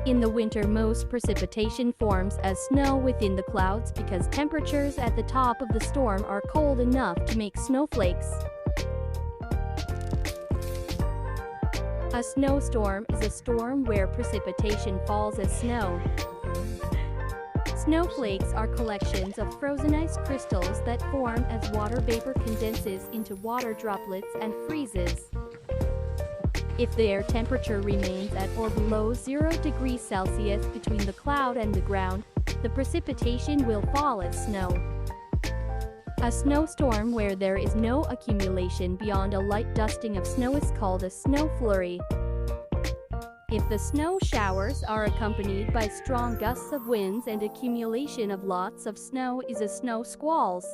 In the winter, most precipitation forms as snow within the clouds because temperatures at the top of the storm are cold enough to make snowflakes. A snowstorm is a storm where precipitation falls as snow. Snowflakes are collections of frozen ice crystals that form as water vapor condenses into water droplets and freezes. If the air temperature remains at or below 0 degrees Celsius between the cloud and the ground, the precipitation will fall as snow. A snowstorm where there is no accumulation beyond a light dusting of snow is called a snow flurry. If the snow showers are accompanied by strong gusts of winds and accumulation of lots of snow is a snow squalls.